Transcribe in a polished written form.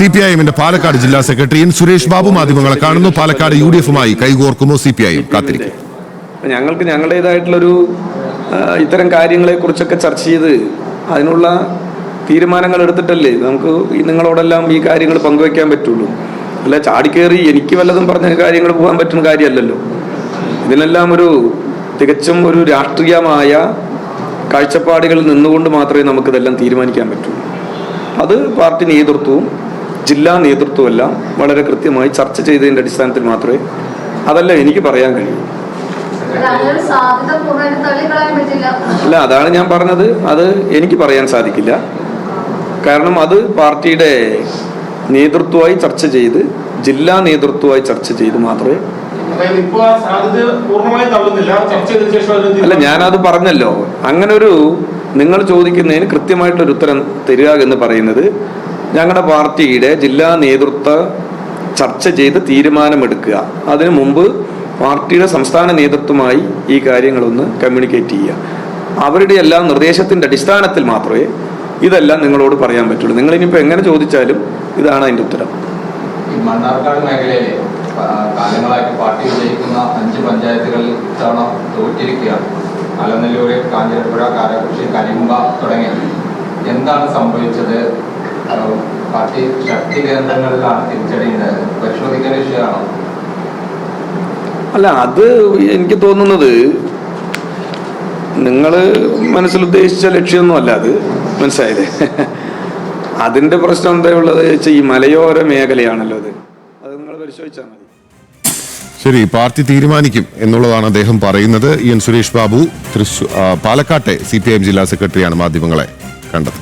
സിപിഐഎമ്മിന്റെ പാലക്കാട് ജില്ലാ secretary N Suresh Babu മാധ്യമങ്ങളെ കാണുന്നു. പാലക്കാട് യുഡിഎഫുമായി കൈകോർക്കുമോ സിപിഐഎം? കാത്തിരിക്കും. ഞങ്ങൾക്ക് ഞങ്ങളുടേതായിട്ടുള്ളൊരു ഇത്തരം കാര്യങ്ങളെ കുറിച്ചൊക്കെ ചർച്ച ചെയ്ത് അതിനുള്ള തീരുമാനങ്ങൾ എടുത്തിട്ടല്ലേ നമുക്ക് നിങ്ങളോടെല്ലാം ഈ കാര്യങ്ങൾ പങ്കുവയ്ക്കാൻ പറ്റുള്ളൂ. അല്ല ചാടിക്കേറി എനിക്ക് വല്ലതും പറഞ്ഞ കാര്യങ്ങൾ പോകാൻ പറ്റുന്ന കാര്യമല്ലല്ലോ. ഇതിനെല്ലാം തികച്ചും ഒരു രാഷ്ട്രീയമായ കാഴ്ചപ്പാടുകളിൽ നിന്നുകൊണ്ട് മാത്രമേ നമുക്കിതെല്ലാം തീരുമാനിക്കാൻ പറ്റൂ. അത് പാർട്ടി നേതൃത്വവും ജില്ലാ നേതൃത്വവും എല്ലാം വളരെ കൃത്യമായി ചർച്ച ചെയ്തതിൻ്റെ അടിസ്ഥാനത്തിൽ മാത്രമേ അതല്ല എനിക്ക് പറയാൻ കഴിയൂ. അല്ല, അതാണ് ഞാൻ പറഞ്ഞത്. അത് എനിക്ക് പറയാൻ സാധിക്കില്ല. കാരണം അത് പാർട്ടിയുടെ നേതൃത്വമായി ചർച്ച ചെയ്ത് ജില്ലാ നേതൃത്വമായി ചർച്ച ചെയ്ത് മാത്രമേ. അല്ല, ഞാനത് പറഞ്ഞല്ലോ. അങ്ങനെ നിങ്ങൾ ചോദിക്കുന്നതിന് കൃത്യമായിട്ടൊരു ഉത്തരം തരിക എന്ന് പറയുന്നത് ഞങ്ങളുടെ പാർട്ടിയുടെ ജില്ലാ നേതൃത്വ ചർച്ച ചെയ്ത് തീരുമാനമെടുക്കുക. അതിനു മുമ്പ് പാർട്ടിയുടെ സംസ്ഥാന നേതൃത്വമായി ഈ കാര്യങ്ങളൊന്ന് കമ്മ്യൂണിക്കേറ്റ് ചെയ്യുക. അവരുടെ എല്ലാം നിർദ്ദേശത്തിൻ്റെ അടിസ്ഥാനത്തിൽ മാത്രമേ ഇതെല്ലാം നിങ്ങളോട് പറയാൻ പറ്റുള്ളൂ. നിങ്ങളിനിപ്പോൾ എങ്ങനെ ചോദിച്ചാലും ഇതാണ് അതിൻ്റെ ഉത്തരം. മണ്ണാർക്കാട് മേഖലയിലെ കാലങ്ങളായിട്ട് പാർട്ടി വിജയിക്കുന്ന 5 പഞ്ചായത്തുകളിൽ ഇത്തവണ തോറ്റിരിക്കുകയാണ്. അലനല്ലൂര്, കാഞ്ഞിരപ്പുഴ, കാരാകുറിശി, കരിമ്പ തുടങ്ങിയ. എന്താണ് സംഭവിച്ചത്? പാർട്ടി ശക്തി കേന്ദ്രങ്ങളിലാണ് തിരിച്ചടിയുന്നത്. പരിശോധിക്കേണ്ട വിഷയമാണോ? അല്ല, അത് എനിക്ക് തോന്നുന്നത് നിങ്ങൾ മനസ്സിലുദ്ദേശിച്ച ലക്ഷ്യമൊന്നും അല്ല അത്. മനസ്സിലായില്ലേ? അതിൻ്റെ പ്രശ്നം എന്താ ഉള്ളത് വെച്ചാൽ ഈ മലയോര മേഖലയാണല്ലോ അത് നിങ്ങൾ പരിശോധിച്ചാൽ മതി. ശരി, പാർട്ടി തീരുമാനിക്കും എന്നുള്ളതാണ് അദ്ദേഹം പറയുന്നത്. എൻ സുരേഷ് ബാബു പാലക്കാട്ടെ സിപിഐഎം ജില്ലാ സെക്രട്ടറിയാണ് മാധ്യമങ്ങളെ കണ്ടത്.